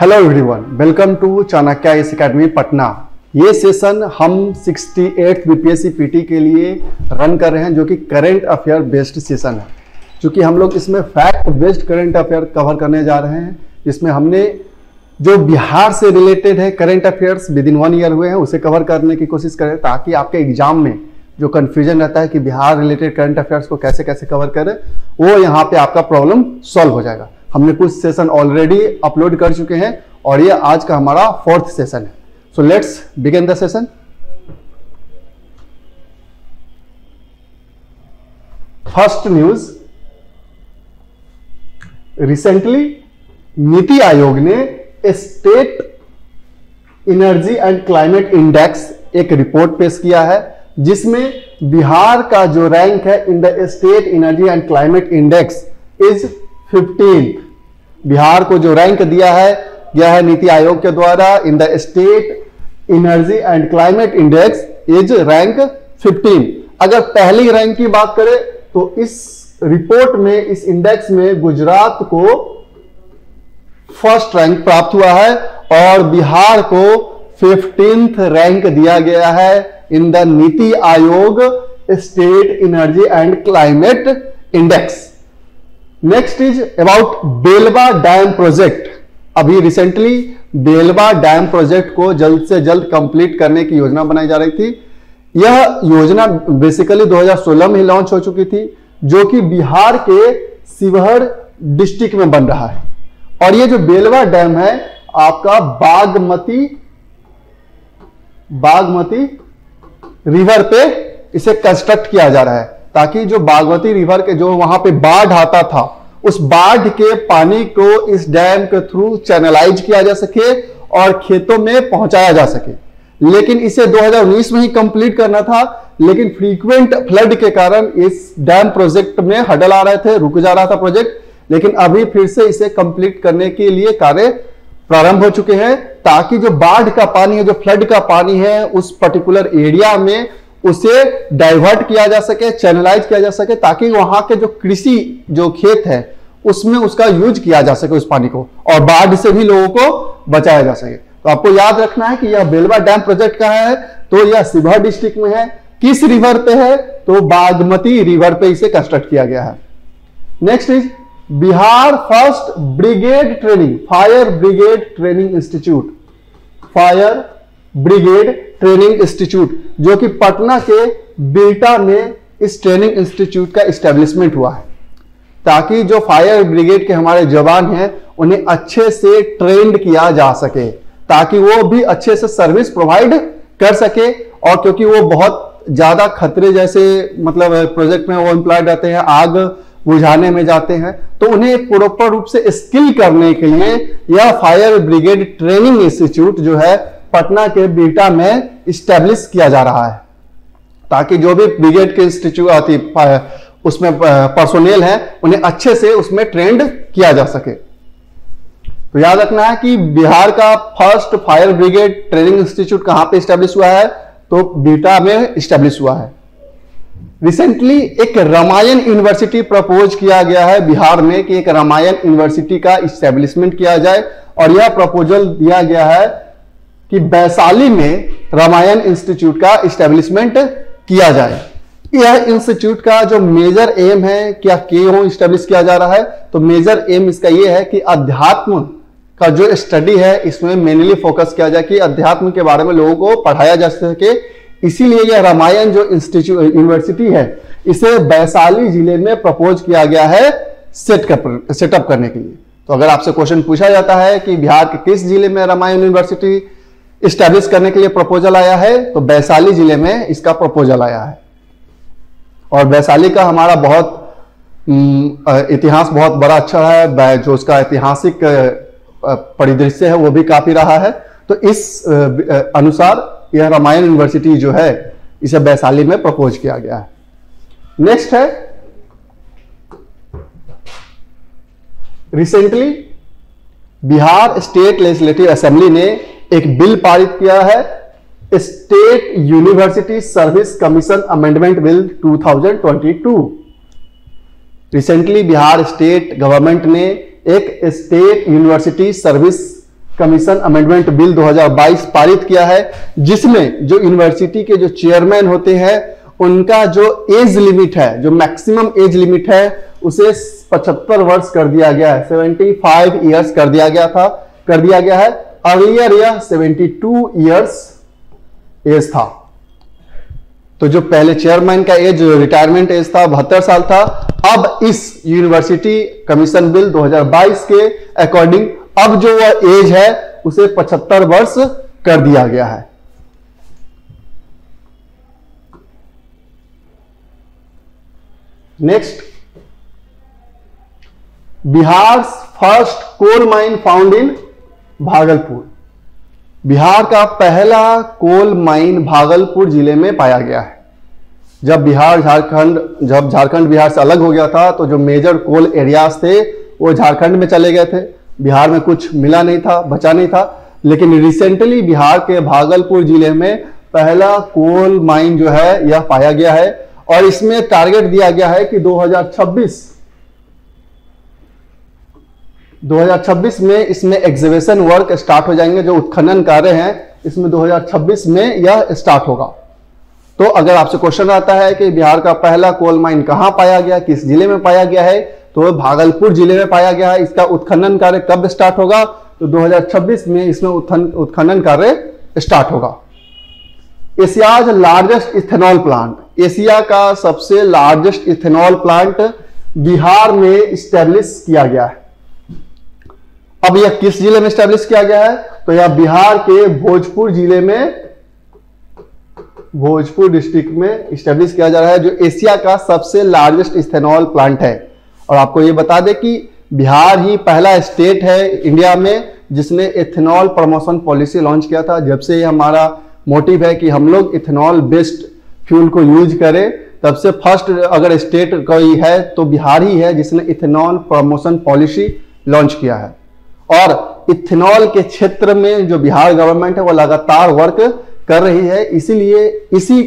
Hello everyone, welcome to Chanakya IAS academy Patna. ये session हम 68 BPSC PT के लिए रन कर रहे हैं, जो कि करंट अफेयर बेस्ड सेशन है। क्योंकि हम लोग इसमें fact based current affair cover करने जा रहे हैं, जिसमें हमने जो बिहार से रिलेटेड है current affairs with in 1 year हुए हैं उसे कवर करने की कोशिश करें, ताकि आपके एग्जाम में जो कन्फ्यूजन रहता है कि बिहार रिलेटेड करंट अफेयर्स को कैसे कैसे कवर करें, वो यहाँ पे आपका प्रॉब्लम सॉल्व हो जाएगा। हमने कुछ सेशन ऑलरेडी अपलोड कर चुके हैं और ये आज का हमारा 4th सेशन है। So let's begin the session. First news, recently NITI Aayog ने state energy and climate index एक रिपोर्ट पेश किया है, जिसमें बिहार का जो रैंक है in the state energy and climate index is 15। Bihar को जो रैंक दिया है गया है नीति आयोग के द्वारा in the state energy and climate index is rank 15। अगर पहली रैंक की बात करें तो इस रिपोर्ट में, इस इंडेक्स में गुजरात को फर्स्ट रैंक प्राप्त हुआ है और बिहार को 15th रैंक दिया गया है in the NITI Aayog state energy and climate index. Next is about Belwa dam project. अभी रिसेंटली बेलवा डैम प्रोजेक्ट को जल्द से जल्द कंप्लीट करने की योजना बनाई जा रही थी। यह योजना बेसिकली 2016 में लॉन्च हो चुकी थी, जो कि बिहार के शिवहर डिस्ट्रिक्ट में बन रहा है। और ये जो बेलवा डैम है आपका बागमती रिवर पे इसे कंस्ट्रक्ट किया जा रहा है, ताकि जो बागमती रिवर के जो वहां पे बाढ़ आता था, उस बाढ़ के पानी को इस डैम के थ्रू चैनलाइज किया जा सके और खेतों में पहुंचाया जा सके। लेकिन इसे 2019 में ही कंप्लीट करना था, लेकिन फ्रीक्वेंट फ्लड के कारण इस डैम प्रोजेक्ट में हडल आ रहे थे, रुक जा रहा था प्रोजेक्ट। लेकिन अभी फिर से इसे कंप्लीट करने के लिए कार्य प्रारंभ हो चुके हैं, ताकि जो बाढ़ का पानी है, जो फ्लड का पानी है, उस पर्टिकुलर एरिया में उसे डाइवर्ट किया जा सके, चैनलाइज किया जा सके, ताकि वहां के जो कृषि जो खेत है उसमें उसका यूज किया जा सके उस पानी को, और बाढ़ से भी लोगों को बचाया जा सके। तो आपको याद रखना है कि यह बेलवा डैम प्रोजेक्ट कहां है, तो यह शिवहर डिस्ट्रिक्ट में है। किस रिवर पे है, तो बागमती रिवर पे इसे कंस्ट्रक्ट किया गया है। Next is Bihar first brigade training, fire brigade training institute, fire brigade training institute, जो कि पटना के बिहटा में इस ट्रेनिंग इंस्टीट्यूट का इस्टेब्लिशमेंट हुआ है, ताकि जो फायर ब्रिगेड के हमारे जवान हैं उन्हें अच्छे से ट्रेंड किया जा सके, ताकि वो भी अच्छे से सर्विस प्रोवाइड कर सके। और क्योंकि वो बहुत ज्यादा खतरे जैसे मतलब प्रोजेक्ट में वो एम्प्लॉयड रहते हैं, आग बुझाने में जाते हैं, तो उन्हें प्रॉपर रूप से स्किल करने के लिए यह फायर ब्रिगेड ट्रेनिंग इंस्टीट्यूट जो है पटना के बिहटा में इस्टेब्लिश किया जा रहा है, ताकि जो भी ब्रिगेड के इंस्टीट्यूट उसमें पर्सोनेल है उन्हें अच्छे से उसमें ट्रेंड किया जा सके। तो याद रखना है कि बिहार का first fire brigade training institute कहां पे इस्टेब्लिश हुआ है, तो बिहटा में इस्टेब्लिश हुआ है। रिसेंटली एक रामायण यूनिवर्सिटी प्रपोज किया गया है बिहार में कि एक रामायण यूनिवर्सिटी का इस्टेब्लिशमेंट किया जाए, और यह प्रपोजल दिया गया है कि वैशाली में रामायण इंस्टीट्यूट का इस्टेब्लिशमेंट किया जाए। यह इंस्टीट्यूट का जो मेजर एम है, क्या क्यों इस्टेब्लिश किया जा रहा है, तो मेजर एम इसका यह है कि अध्यात्म का जो स्टडी है इसमें मेनली फोकस किया जाए, कि अध्यात्म के बारे में लोगों को पढ़ाया जा सके। इसीलिए यह रामायण जो इंस्टीट्यूट यूनिवर्सिटी है इसे वैशाली जिले में प्रपोज किया गया है सेटअप करने के लिए। तो अगर आपसे क्वेश्चन पूछा जाता है कि बिहार के किस जिले में रामायण यूनिवर्सिटी इस्टेब्लिश करने के लिए प्रपोजल आया है, तो वैशाली जिले में इसका प्रपोजल आया है। और वैशाली का हमारा बहुत इतिहास बहुत बड़ा अच्छा है, जो उसका ऐतिहासिक परिदृश्य है वो भी काफी रहा है। तो इस अनुसार यह रामायण यूनिवर्सिटी जो है इसे वैशाली में प्रपोज किया गया है। नेक्स्ट है, recently Bihar state legislative assembly ने एक बिल पारित किया है, state university service commission amendment bill 2022। Recently Bihar state government ने एक state university service commission amendment bill 2022 पारित किया है, जिसमें जो यूनिवर्सिटी के जो चेयरमैन होते हैं उनका जो एज लिमिट है, जो मैक्सिमम एज लिमिट है, उसे 75 वर्ष कर दिया गया है, 75 ईयर्स कर दिया गया है। अर्लियर यह 72 ईयर्स एज था। तो जो पहले चेयरमैन का एज, रिटायरमेंट एज था 72 साल था, अब इस यूनिवर्सिटी कमीशन बिल 2022 के अकॉर्डिंग अब जो वह एज है उसे 75 वर्ष कर दिया गया है। Next, Bihar first coal mine found in Bhagalpur. Bihar का पहला कोल माइन भागलपुर जिले में पाया गया है। जब झारखंड बिहार से अलग हो गया था तो जो मेजर कोल एरियाज थे वो झारखंड में चले गए थे, बिहार में कुछ मिला नहीं था, बचा नहीं था। लेकिन रिसेंटली बिहार के भागलपुर जिले में पहला कोल माइन जो है यह पाया गया है और इसमें टारगेट दिया गया है कि 2026 में इसमें एग्जीबिशन वर्क स्टार्ट हो जाएंगे। जो उत्खनन कार्य हैं इसमें 2026 में यह स्टार्ट होगा। तो अगर आपसे क्वेश्चन आता है कि बिहार का पहला कोल माइन कहां पाया गया, किस जिले में पाया गया है, तो भागलपुर जिले में पाया गया है। इसका उत्खनन कार्य कब स्टार्ट होगा, तो 2026 में इसमें उत्खनन कार्य स्टार्ट होगा। Asia's largest ethanol plant, Asia का सबसे लार्जेस्ट इथेनॉल प्लांट बिहार में स्टैब्लिश किया गया है। अब यह किस जिले में स्टैब्लिश किया गया है, तो यह बिहार के भोजपुर जिले में, भोजपुर डिस्ट्रिक्ट में स्टैब्लिश किया जा रहा है, जो एशिया का सबसे लार्जेस्ट इथेनॉल प्लांट है। और आपको यह बता दें कि बिहार ही पहला स्टेट है इंडिया में जिसने इथेनॉल प्रमोशन पॉलिसी लॉन्च किया था। जब से हमारा मोटिव है कि हम लोग इथेनॉल बेस्ड फ्यूल को यूज करें, तब से फर्स्ट अगर स्टेट कोई है तो बिहार ही है जिसने इथेनॉल प्रमोशन पॉलिसी लॉन्च किया है। और इथेनॉल के क्षेत्र में जो बिहार गवर्नमेंट है वो लगातार वर्क कर रही है। इसीलिए इसी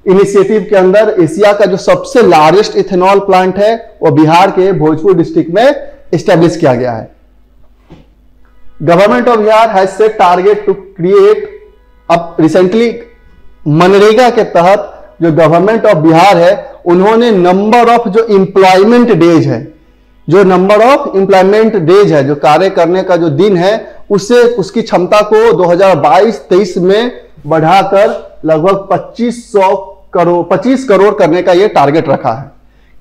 इनिशिएटिव के अंदर एशिया का जो सबसे लार्जेस्ट इथेनॉल प्लांट है वो बिहार के भोजपुर डिस्ट्रिक्ट में स्टैब्लिश किया गया है। Government of Bihar has set target to create, अब रिसेंटली मनरेगा के तहत जो गवर्नमेंट ऑफ बिहार है उन्होंने नंबर ऑफ जो एम्प्लॉयमेंट डेज है, जो नंबर ऑफ एम्प्लॉयमेंट डेज है, जो कार्य करने का जो दिन है, उससे उसकी क्षमता को 2022-23 में बढ़ाकर लगभग 25 करोड़ करने का यह टारगेट रखा है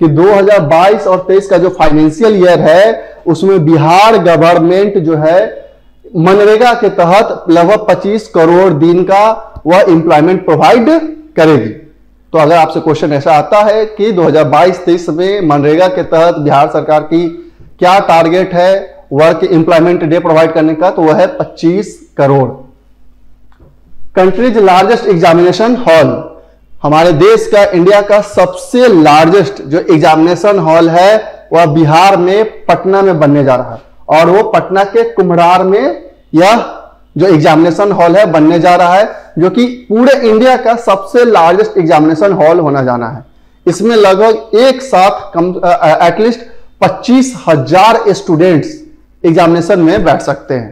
कि 2022 और 23 का जो फाइनेंशियल ईयर है उसमें बिहार गवर्नमेंट जो है मनरेगा के तहत लगभग 25 करोड़ दिन का वह एम्प्लॉयमेंट प्रोवाइड करेगी। तो अगर आपसे क्वेश्चन ऐसा आता है कि 2022-23 में मनरेगा के तहत बिहार सरकार की क्या टारगेट है वर्क एम्प्लॉयमेंट डे प्रोवाइड करने का, तो वह है 25 crore. Countries largest examination hall, हमारे देश का, इंडिया का सबसे लार्जेस्ट जो एग्जामिनेशन हॉल है वह बिहार में पटना में बनने जा रहा है और वो पटना के कुम्हरार में यह जो एग्जामिनेशन हॉल है बनने जा रहा है, जो कि पूरे इंडिया का सबसे लार्जेस्ट एग्जामिनेशन हॉल होना जाना है। इसमें लगभग एक साथ एटलीस्ट 25,000 स्टूडेंट्स एग्जामिनेशन में बैठ सकते हैं।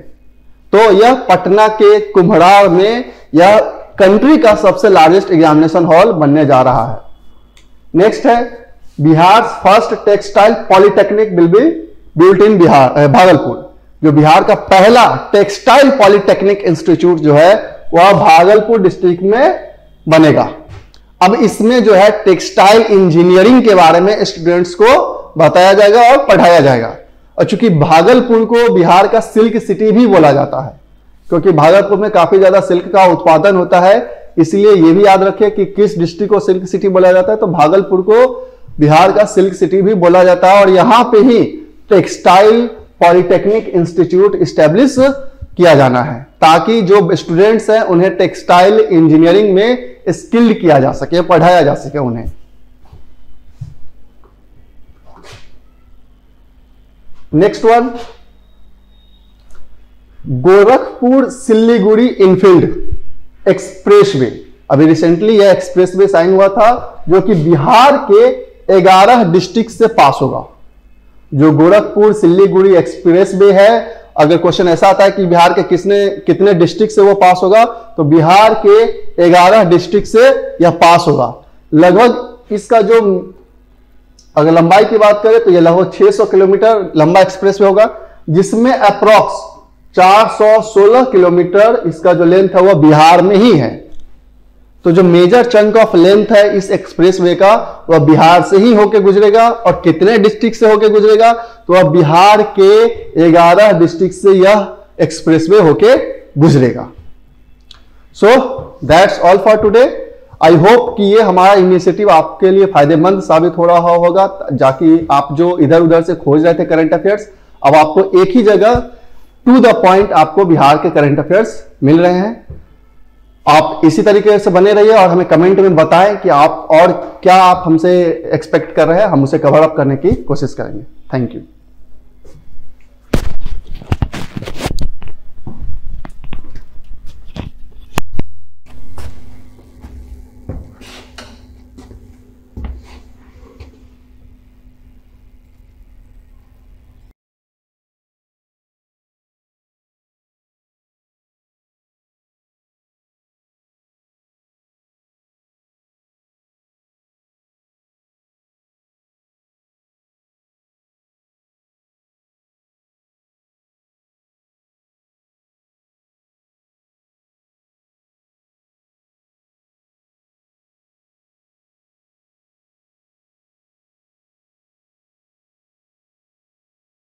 तो यह पटना के कुम्हरार में यह कंट्री का सबसे लार्जेस्ट एग्जामिनेशन हॉल बनने जा रहा है। नेक्स्ट है Bihar first textile polytechnic will be built in Bhagalpur. जो बिहार का पहला टेक्सटाइल पॉलिटेक्निक इंस्टीट्यूट जो है वह भागलपुर डिस्ट्रिक्ट में बनेगा। अब इसमें जो है टेक्सटाइल इंजीनियरिंग के बारे में स्टूडेंट्स को बताया जाएगा और पढ़ाया जाएगा। और चूंकि भागलपुर को बिहार का सिल्क सिटी भी बोला जाता है, क्योंकि भागलपुर में काफी ज्यादा सिल्क का उत्पादन होता है, इसलिए यह भी याद रखें कि किस डिस्ट्रिक्ट को सिल्क सिटी बोला जाता है, तो भागलपुर को बिहार का सिल्क सिटी भी बोला जाता है। और यहां पे ही टेक्सटाइल पॉलिटेक्निक इंस्टीट्यूट स्टैब्लिश किया जाना है ताकि जो स्टूडेंट्स हैं उन्हें टेक्सटाइल इंजीनियरिंग में स्किल्ड किया जा सके, पढ़ाया जा सके उन्हें। Next one, Gorakhpur Siliguri Enfield expressway. अभी रिसेंटली यह एक्सप्रेसवे साइन हुआ था जो कि बिहार के 11 डिस्ट्रिक्ट से पास होगा। जो गोरखपुर सिल्लीगुड़ी एक्सप्रेसवे है अगर क्वेश्चन ऐसा आता है कि बिहार के कितने डिस्ट्रिक्ट से वो पास होगा, तो बिहार के 11 डिस्ट्रिक्ट से यह पास होगा। लगभग इसका जो अगर लंबाई की बात करें तो यह लगभग 600 किलोमीटर लंबा एक्सप्रेसवे होगा, जिसमें अप्रॉक्स 416 किलोमीटर इसका जो लेंथ है वह बिहार में ही है। तो जो मेजर चंक ऑफ लेंथ है इस एक्सप्रेसवे का वह बिहार से ही होकर गुजरेगा। और कितने डिस्ट्रिक्ट से होकर गुजरेगा, तो वह बिहार के 11 डिस्ट्रिक्ट से यह एक्सप्रेसवे होकर गुजरेगा। So that's all for today. I hope कि ये हमारा इनिशिएटिव आपके लिए फायदेमंद साबित हो रहा होगा, जाकि आप जो इधर उधर से खोज रहे थे करंट अफेयर्स, अब आपको एक ही जगह टू द पॉइंट आपको बिहार के करंट अफेयर्स मिल रहे हैं। आप इसी तरीके से बने रहिए और हमें कमेंट में बताएं कि आप और क्या आप हमसे एक्सपेक्ट कर रहे हैं, हम उसे कवर अप करने की कोशिश करेंगे। Thank you.